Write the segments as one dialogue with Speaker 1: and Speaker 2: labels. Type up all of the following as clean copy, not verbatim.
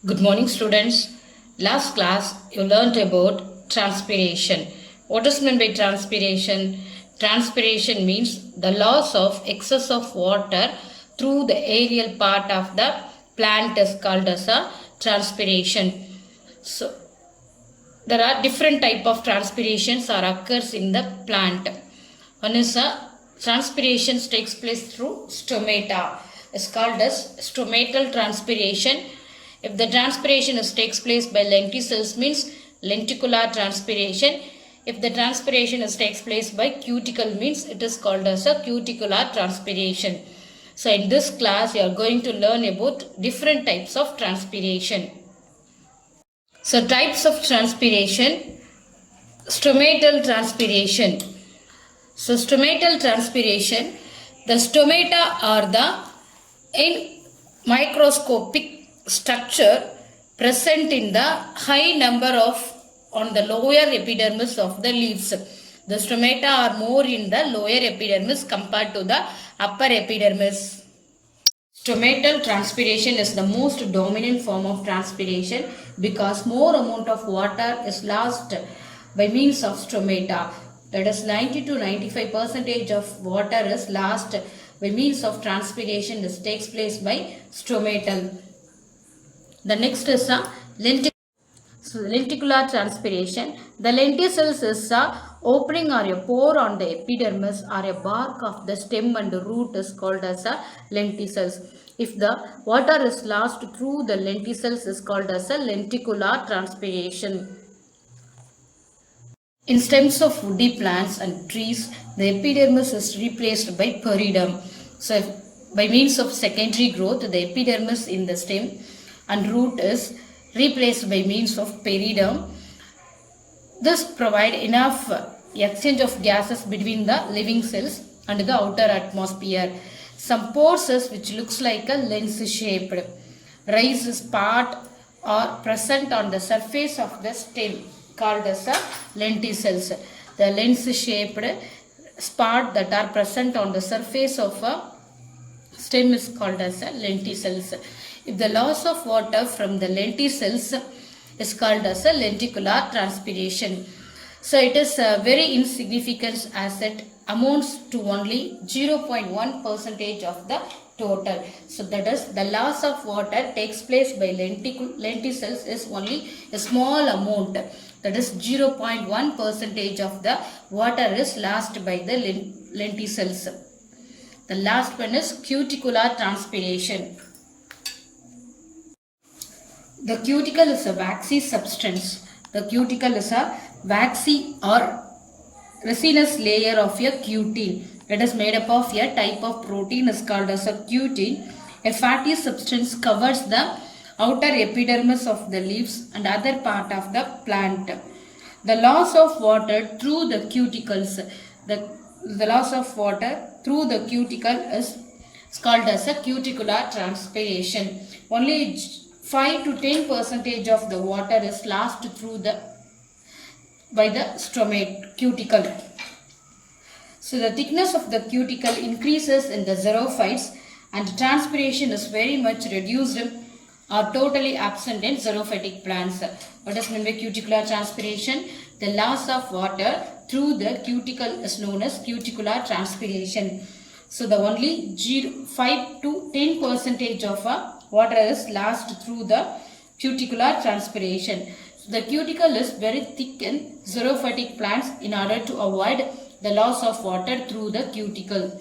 Speaker 1: Good morning, students. Last class, you learnt about transpiration. What is meant by transpiration? Transpiration means the loss of excess of water through the aerial part of the plant is called as a transpiration. So, there are different type of transpirations or occurs in the plant. One is a transpiration takes place through stomata. It's called as stomatal transpiration. If the transpiration takes place by lenticels means lenticular transpiration. If the transpiration takes place by cuticle means it is called as a cuticular transpiration. So in this class you are going to learn about different types of transpiration. So types of transpiration, stomatal transpiration. So stomatal transpiration, the stomata are the in microscopic structure present in the high number of on the lower epidermis of the leaves. The stomata are more in the lower epidermis compared to the upper epidermis. Stomatal transpiration is the most dominant form of transpiration because more amount of water is lost by means of stomata. That is 90 to 95% of water is lost by means of transpiration. This takes place by stomatal. The next is a lenticular transpiration. The lenticels is a opening or a pore on the epidermis or a bark of the stem and root is called as a lenticels. If the water is lost through the lenticels is called as a lenticular transpiration. In stems of woody plants and trees, the epidermis is replaced by periderm. So, by means of secondary growth, the epidermis in the stem and root is replaced by means of periderm. This provides enough exchange of gases between the living cells and the outer atmosphere. Some pores which looks like a lens shaped raised part are present on the surface of the stem called as a lenticels. The lens shaped spot that are present on the surface of a stem is called as a lenticels. If the loss of water from the lenticels is called as a lenticular transpiration. So it is very insignificant as it amounts to only 0.1% of the total. So that is the loss of water takes place by lenticels is only a small amount. That is 0.1% of the water is lost by the lenticels. The last one is cuticular transpiration. The cuticle is a waxy substance. The cuticle is a waxy or resinous layer of a cutin. It is made up of a type of protein is called as a cutin. A fatty substance covers the outer epidermis of the leaves and other part of the plant. The loss of water through the cuticles. The loss of water through the cuticle is called as a cuticular transpiration. Only 5 to 10% of the water is lost through by the stomate cuticle. So the thickness of the cuticle increases in the xerophytes and transpiration is very much reduced or totally absent in xerophytic plants. What is meant by cuticular transpiration? The loss of water through the cuticle is known as cuticular transpiration. So the only 5 to 10% of water is lost through the cuticular transpiration. So the cuticle is very thick in xerophytic plants in order to avoid the loss of water through the cuticle.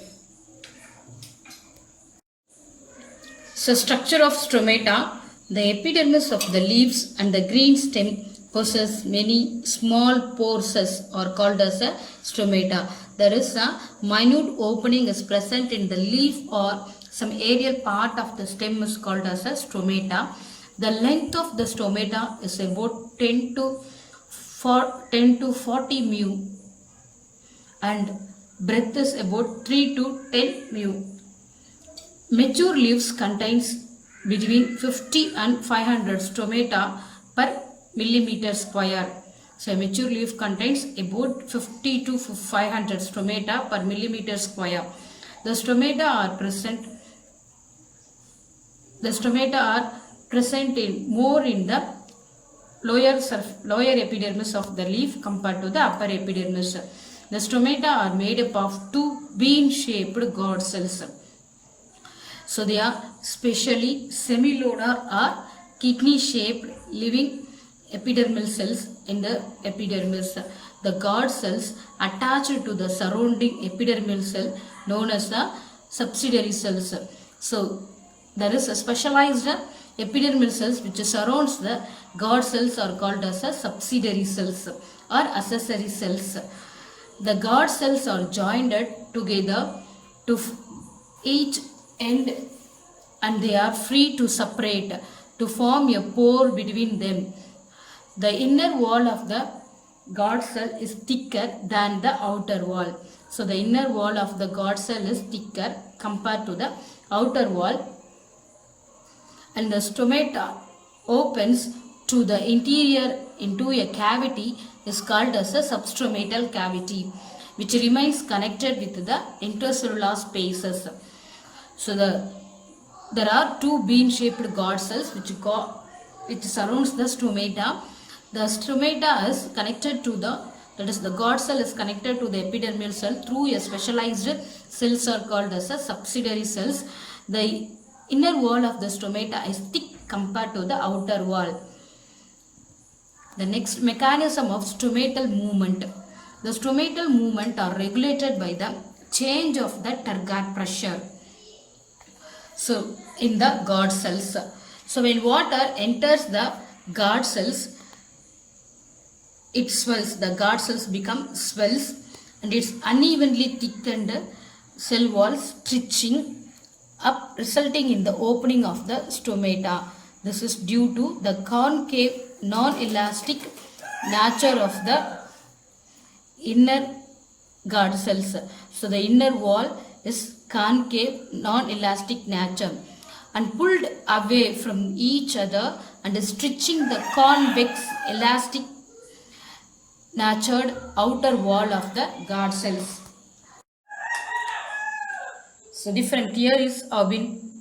Speaker 1: So structure of stomata. The epidermis of the leaves and the green stem possess many small pores or called as a stomata. There is a minute opening is present in the leaf or some aerial part of the stem is called as a stomata. The length of the stomata is about 10 to 40 mu and breadth is about 3 to 10 mu. Mature leaves contains between 50 and 500 stomata per millimeter square. So a mature leaf contains about 50 to 500 stomata per millimeter square. The stomata are present in more in the lower epidermis of the leaf compared to the upper epidermis. The stomata are made up of two bean-shaped guard cells. So they are specially semilunar or kidney-shaped living epidermal cells in the epidermis. The guard cells attached to the surrounding epidermal cell known as the subsidiary cells. So there is a specialized epidermal cells which surrounds the guard cells are called as a subsidiary cells or accessory cells. The guard cells are joined together to each end and they are free to separate to form a pore between them. The inner wall of the guard cell is thicker than the outer wall. So the inner wall of the guard cell is thicker compared to the outer wall, and the stomata opens to the interior into a cavity is called as a substomatal cavity, which remains connected with the intercellular spaces. So there are two bean-shaped guard cells which surrounds the stomata. The stomata is connected to the guard cell is connected to the epidermal cell through a specialized cells are called as a subsidiary cells. The inner wall of the stomata is thick compared to the outer wall. The next mechanism of stomatal movement. The stomatal movement are regulated by the change of the turgor pressure. So in the guard cells. So when water enters the guard cells, it swells. The guard cells become swells and it's unevenly thickened cell walls stretching up, resulting in the opening of the stomata. This is due to the concave non-elastic nature of the inner guard cells. So the inner wall is concave non-elastic nature and pulled away from each other and is stretching the convex elastic natured outer wall of the guard cells. So different theories have been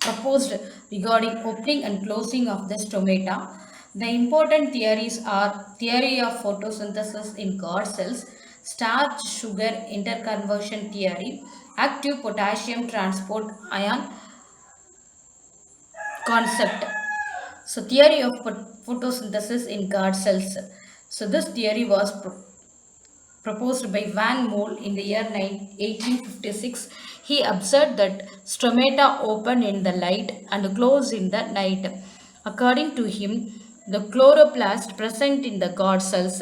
Speaker 1: proposed regarding opening and closing of the stomata. The important theories are theory of photosynthesis in guard cells, starch-sugar interconversion theory, active potassium transport ion concept. So theory of photosynthesis in guard cells. So this theory was proposed by Van Mol in the year 1856. He observed that stomata open in the light and close in the night. According to him, the chloroplast present in the guard cells,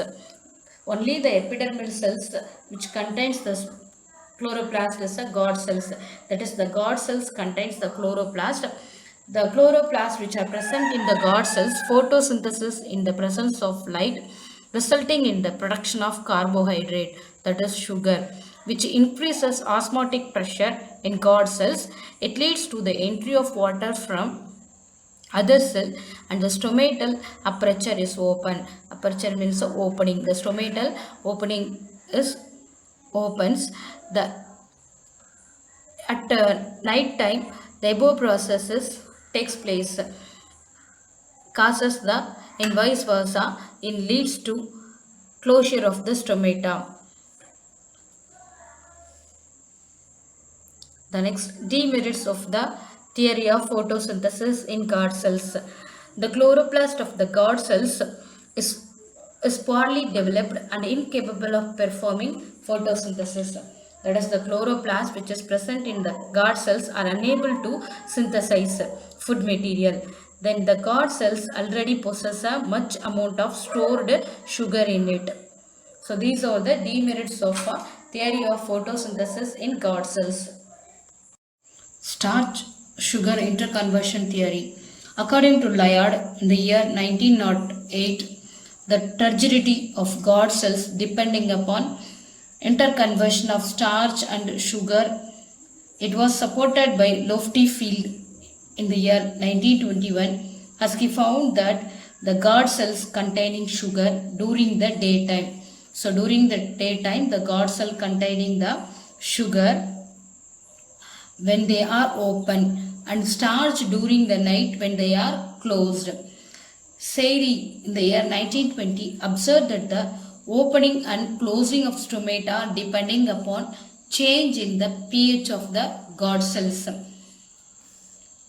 Speaker 1: only the epidermal cells which contains the chloroplast is a guard cells. That is, the guard cells contains the chloroplast. The chloroplasts which are present in the guard cells photosynthesis in the presence of light, resulting in the production of carbohydrate, that is sugar, which increases osmotic pressure in guard cells. It leads to the entry of water from other cell and the stomatal aperture is open. Aperture means opening. The stomatal opening is opens. At night time, the above processes takes place, causes the and vice versa, it leads to closure of the stomata. The next, demerits of the theory of photosynthesis in guard cells. The chloroplast of the guard cells is poorly developed and incapable of performing photosynthesis. That is, the chloroplast which is present in the guard cells are unable to synthesize food material. Then the guard cells already possess a much amount of stored sugar in it. So these are the demerits of theory of photosynthesis in guard cells. Starch-sugar interconversion theory. According to Layard, in the year 1908, the turgidity of guard cells depending upon interconversion of starch and sugar, it was supported by Lofty-Field in the year 1921, as he found that the guard cells containing sugar during the daytime. So during the daytime, the guard cell containing the sugar, when they are open and starch during the night when they are closed. Sayre in the year 1920 observed that the opening and closing of stomata depending upon change in the pH of the guard cells.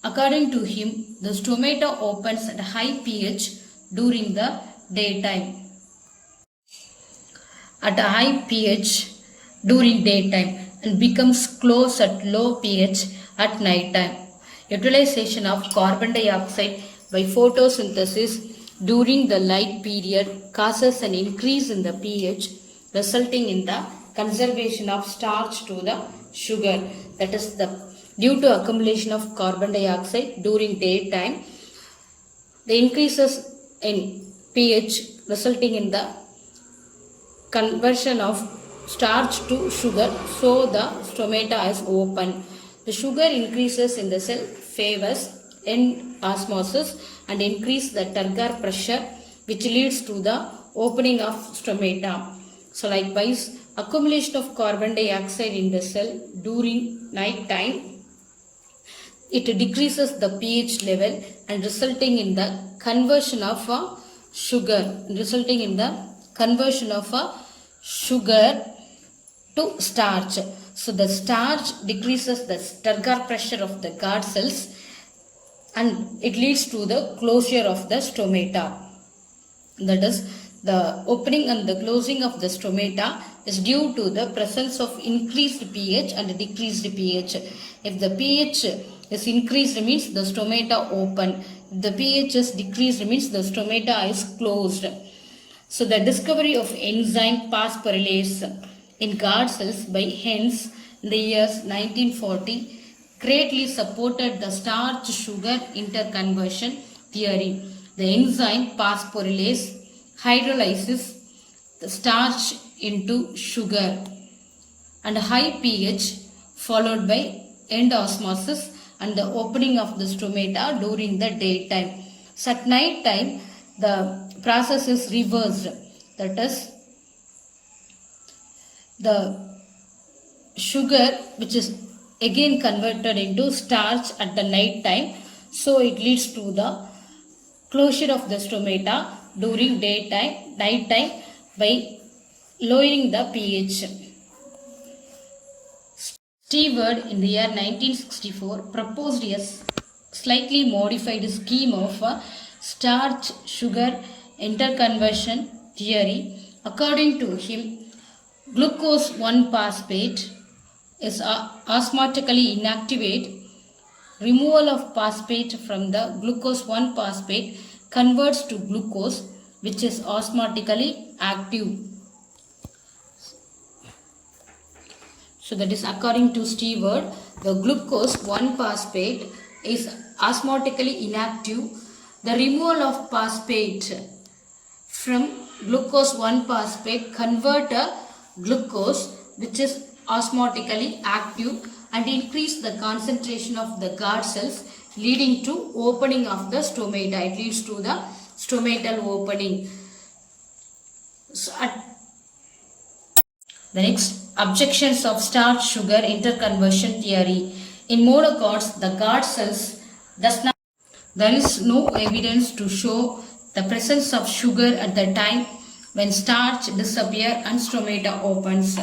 Speaker 1: According to him, the stomata opens at high pH during the daytime. At a high pH during daytime and becomes closed at low pH at night time. Utilization of carbon dioxide by photosynthesis during the light period causes an increase in the pH, resulting in the conservation of starch to the sugar. That is due to accumulation of carbon dioxide during daytime, the increases in pH resulting in the conversion of starch to sugar, so the stomata is open. The sugar increases in the cell favors end osmosis and increase the turgor pressure, which leads to the opening of stomata. So likewise, accumulation of carbon dioxide in the cell during night time, it decreases the pH level and resulting in the conversion of sugar, to starch. So the starch decreases the turgor pressure of the guard cells and it leads to the closure of the stomata. That is, the opening and the closing of the stomata is due to the presence of increased pH and decreased pH. If the pH is increased means the stomata open. If the pH is decreased means the stomata is closed. So the discovery of enzyme phosphorylase in guard cells by Hens in the years 1940 greatly supported the starch-sugar interconversion theory. The enzyme phosphorylase hydrolyzes the starch into sugar and high pH followed by end osmosis and the opening of the stomata during the daytime. So at night time the process is reversed. That is, the sugar which is again converted into starch at the night time, so it leads to the closure of the stomata during night time by lowering the pH. Stewart in the year 1964 proposed a slightly modified scheme of starch-sugar interconversion theory. According to him, glucose 1-phosphate is osmotically inactivate. Removal of phosphate from the glucose 1-phosphate converts to glucose, which is osmotically active. So that is according to Stewart, the glucose 1-phosphate is osmotically inactive. The removal of phosphate from glucose 1-phosphate convert a glucose which is osmotically active and increase the concentration of the guard cells, leading to opening of the stomata. It leads to the stomatal opening. So the next, objections of starch-sugar interconversion theory. In monocots, the guard cells there is no evidence to show the presence of sugar at the time when starch disappears and stomata opens.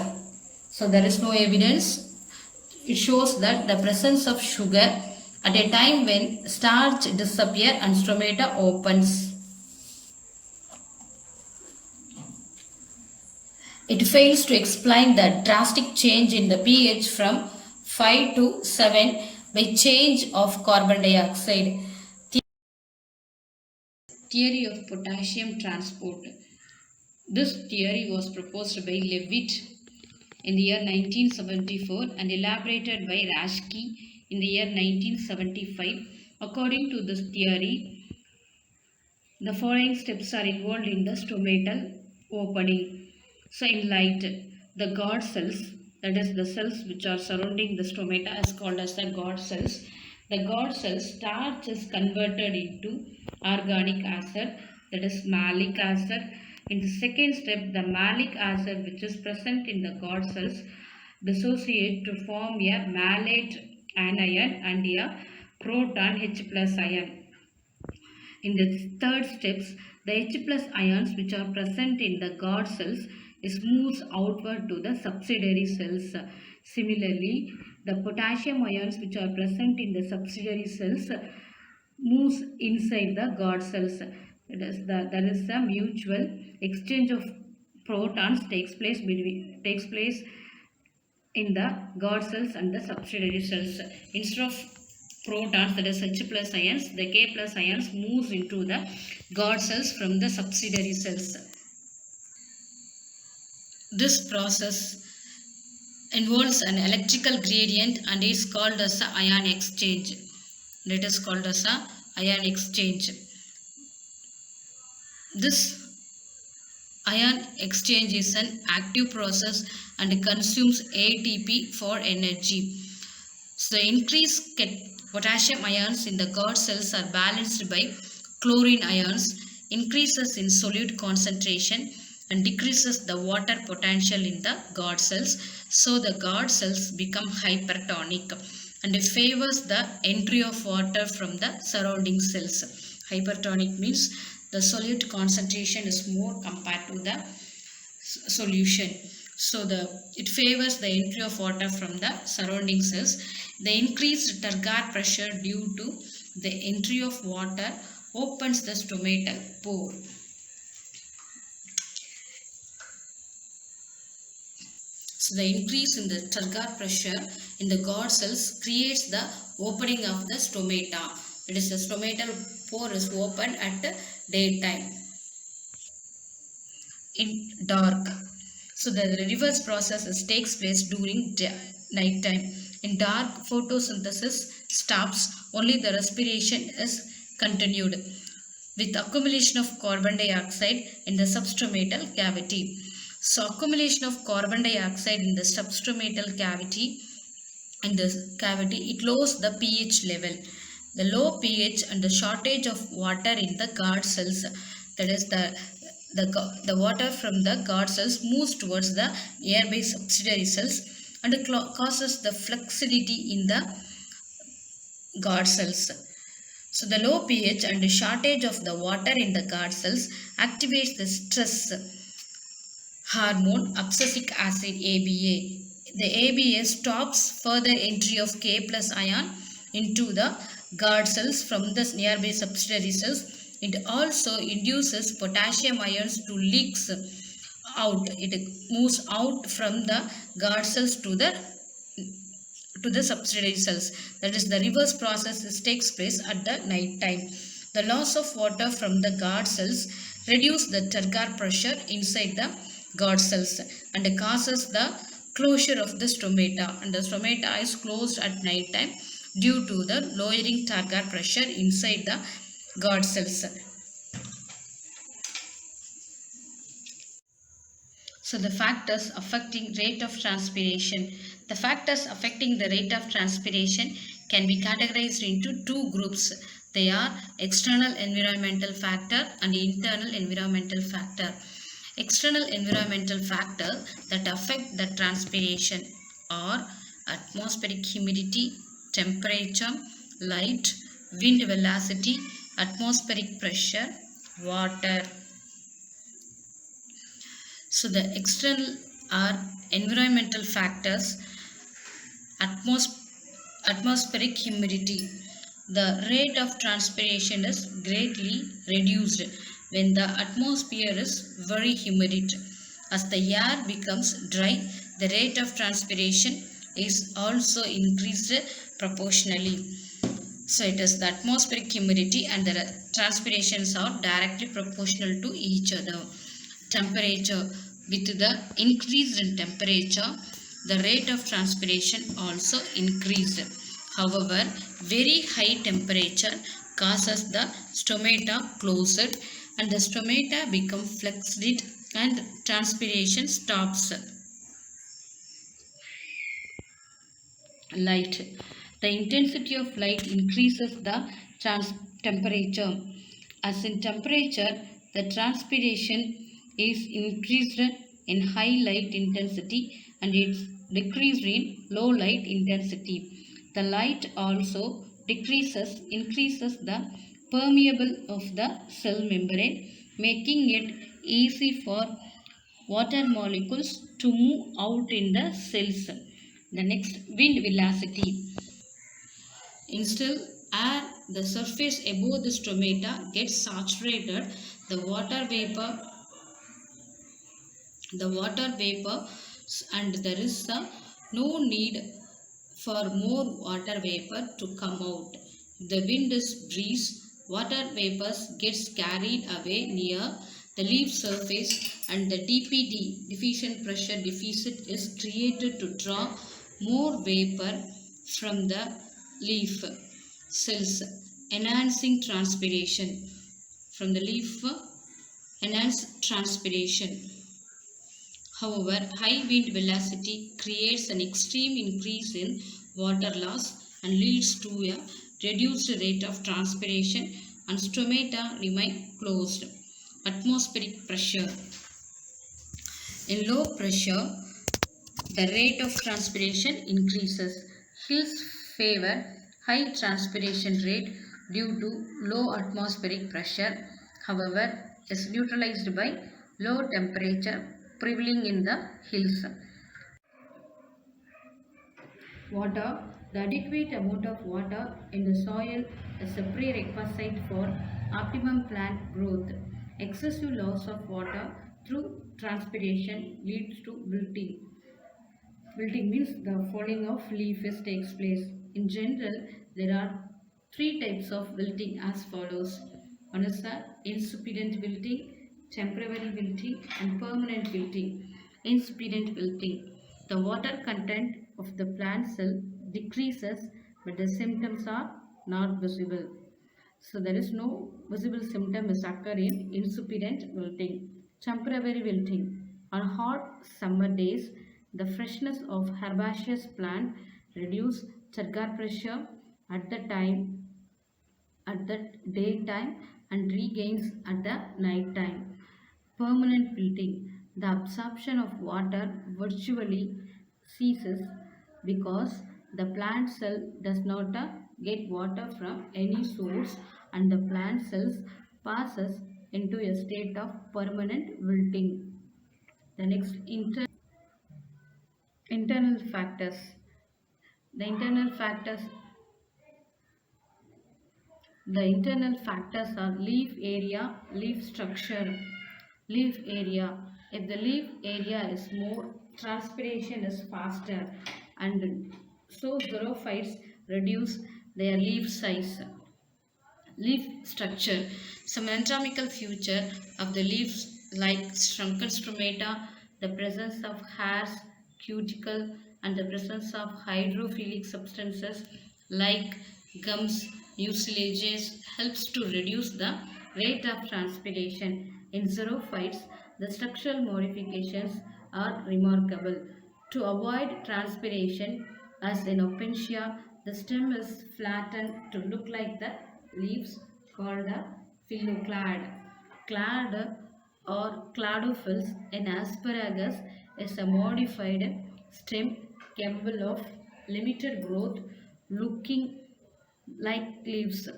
Speaker 1: So there is no evidence. It shows that the presence of sugar at a time when starch disappears and stomata opens. It fails to explain the drastic change in the pH from 5 to 7 by change of carbon dioxide. Theory of potassium transport. This theory was proposed by Leavitt in the year 1974 and elaborated by Raschke in the year 1975. According to this theory, the following steps are involved in the stomatal opening. So in light, the guard cells, that is the cells which are surrounding the stomata, is called as the guard cells. The guard cells, starch is converted into organic acid, that is malic acid. In the second step, the malic acid which is present in the guard cells dissociate to form a malate anion and a proton H plus ion. In the third steps, the H plus ions which are present in the guard cells is moves outward to the subsidiary cells. Similarly, the potassium ions which are present in the subsidiary cells moves inside the guard cells. There is a mutual exchange of protons takes place in the guard cells and the subsidiary cells. Instead of protons, that is H plus ions, the K plus ions moves into the guard cells from the subsidiary cells. This process involves an electrical gradient and is called as a ion exchange. It is called as a ion exchange. This ion exchange is an active process and consumes ATP for energy. So the increased potassium ions in the guard cells are balanced by chlorine ions, increases in solute concentration and decreases the water potential in the guard cells. So the guard cells become hypertonic and it favors the entry of water from the surrounding cells. Hypertonic means the solute concentration is more compared to the solution. So it favors the entry of water from the surrounding cells. The increased Turgor pressure due to the entry of water opens the stomatal pore. So the increase in the Turgor pressure in the guard cells creates the opening of the stomata. It is the stomatal pore is open at daytime. In dark. So the reverse process takes place during night time. In dark, photosynthesis stops, only the respiration is continued with accumulation of carbon dioxide in the substomatal cavity. So accumulation of carbon dioxide in the substomatal cavity, it lowers the pH level. The low pH and the shortage of water in the guard cells, that is the water from the guard cells moves towards the nearby subsidiary cells and causes the fluidity in the guard cells. So the low pH and the shortage of the water in the guard cells activates the stress hormone abscisic acid ABA. The ABA stops further entry of K plus ion into the guard cells from the nearby subsidiary cells. It also induces potassium ions to leaks out. It moves out from the guard cells to the subsidiary cells. That is, the reverse process takes place at the night time. The loss of water from the guard cells reduces the Turgor pressure inside the guard cells and causes the closure of the stomata, and the stomata is closed at night time due to the lowering Turgor pressure inside the guard cells. So the factors affecting rate of transpiration. The factors affecting the rate of transpiration can be categorized into two groups. They are external environmental factor and internal environmental factor. External environmental factors that affect the transpiration are atmospheric humidity, temperature, light, wind velocity, atmospheric pressure, water. So the external are environmental factors. Atmospheric humidity. The rate of transpiration is greatly reduced when the atmosphere is very humid. As the air becomes dry, the rate of transpiration is also increased proportionally. So it is the atmospheric humidity and the transpirations are directly proportional to each other. Temperature. With the increase in temperature, the rate of transpiration also increased. However, very high temperature causes the stomata closed and the stomata become flexed and transpiration stops. Light. The intensity of light increases the temperature. As in temperature, the transpiration is increased in high light intensity and it's decreased in low light intensity. The light also increases the permeable of the cell membrane, making it easy for water molecules to move out in the cells. The next, wind velocity. Instead, air the surface above the stomata gets saturated. The water vapor and there is no need for more water vapor to come out. The wind is breeze, water vapors gets carried away near the leaf surface and the DPD, diffusion pressure deficit, is created to draw more vapor from the leaf cells, enhancing transpiration. From the leaf, enhance transpiration. However, high wind velocity creates an extreme increase in water loss and leads to a reduced rate of transpiration and stomata remain closed. Atmospheric pressure. In low pressure, the rate of transpiration increases. Hills favor high transpiration rate due to low atmospheric pressure. However, is neutralized by low temperature prevailing in the hills. Water. The adequate amount of water in the soil is a prerequisite for optimum plant growth. Excessive loss of water through transpiration leads to wilting. Wilting means the falling of leaves takes place. In general, there are three types of wilting as follows. One is the incipient wilting, temporary wilting, and permanent wilting. Incipient wilting. The water content of the plant cell decreases, but the symptoms are not visible. So there is no visible symptom is occur in incipient wilting. Temporary wilting. On hot summer days, the freshness of herbaceous plant reduce turgor pressure at the daytime and regains at the night time. Permanent wilting. The absorption of water virtually ceases because the plant cell does not get water from any source and the plant cells passes into a state of permanent wilting. The next, internal factors. The internal factors are leaf area, leaf structure. Leaf area. If the leaf area is more, transpiration is faster and so xerophytes reduce their leaf size. Leaf structure. Some anatomical feature of the leaves like shrunken stomata, the presence of hairs, cuticle, and the presence of hydrophilic substances like gums, mucilages helps to reduce the rate of transpiration. In xerophytes, the structural modifications are remarkable. To avoid transpiration, as in Opuntia, the stem is flattened to look like the leaves called a phylloclad. Clad or cladophylls in asparagus is a modified stem capable of limited growth looking like leaves.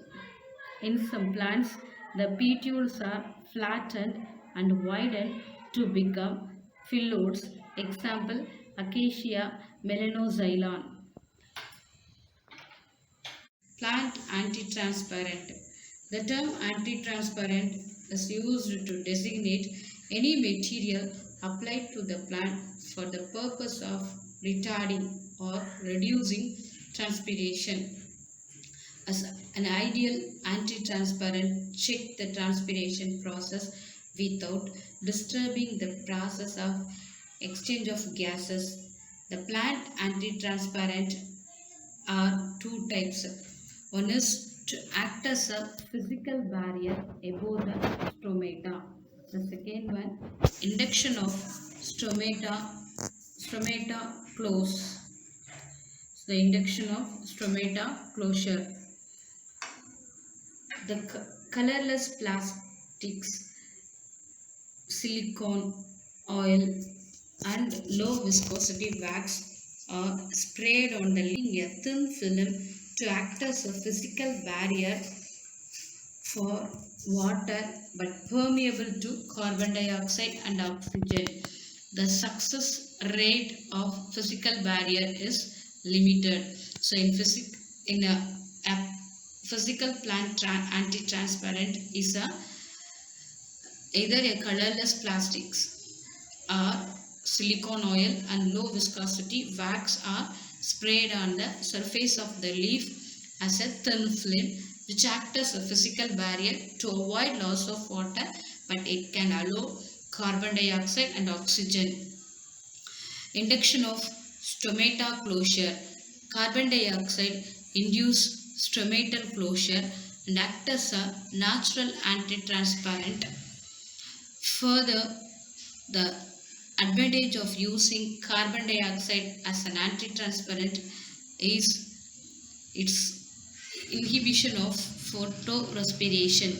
Speaker 1: In some plants, the petioles are flattened and widened to become phyllodes. Example, Acacia melanoxylon. Plant antitransparent. The term antitransparent is used to designate any material applied to the plant for the purpose of retarding or reducing transpiration. As an ideal anti-transparent, check the transpiration process without disturbing the process of exchange of gases. The plant anti-transparent are two types. One is to act as a physical barrier above the stomata. The second one, induction of stomata close. The induction of stomata closure. The colorless plastics, silicone, oil, and low viscosity wax are sprayed on the leaf, a thin film to act as a physical barrier for water but permeable to carbon dioxide and oxygen. The success rate of physical barrier is limited. So in a physical plant anti-transparent is either a colorless plastics or silicone oil and low viscosity wax are sprayed on the surface of the leaf as a thin film which acts as a physical barrier to avoid loss of water, but it can allow carbon dioxide and oxygen. Induction of stomata closure. Carbon dioxide induce stomatal closure and act as a natural anti-transparent. Further, the advantage of using carbon dioxide as an anti-transparent is its inhibition of photorespiration.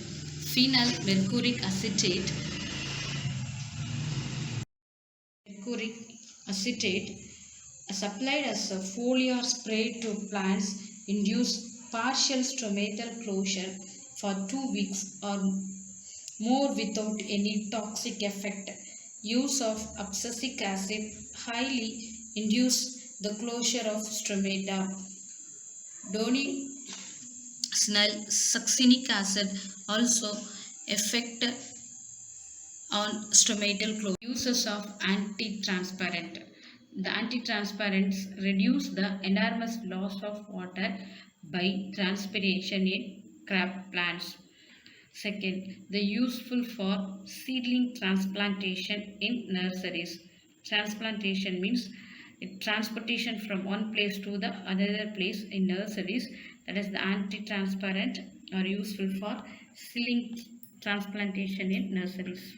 Speaker 1: Phenyl mercuric acetate supplied as a foliar spray to plants induce partial stomatal closure for 2 weeks or more without any toxic effect. Use of abscisic acid highly induce the closure of stomata. Succinic acid also effect on stomatal closure. Uses of anti-transparent. The anti-transparents reduce the enormous loss of water by transpiration in crab plants. Second, the useful for seedling transplantation in nurseries. Transplantation means transportation from one place to the another place in nurseries. That is the anti-transparent are useful for seedling transplantation in nurseries.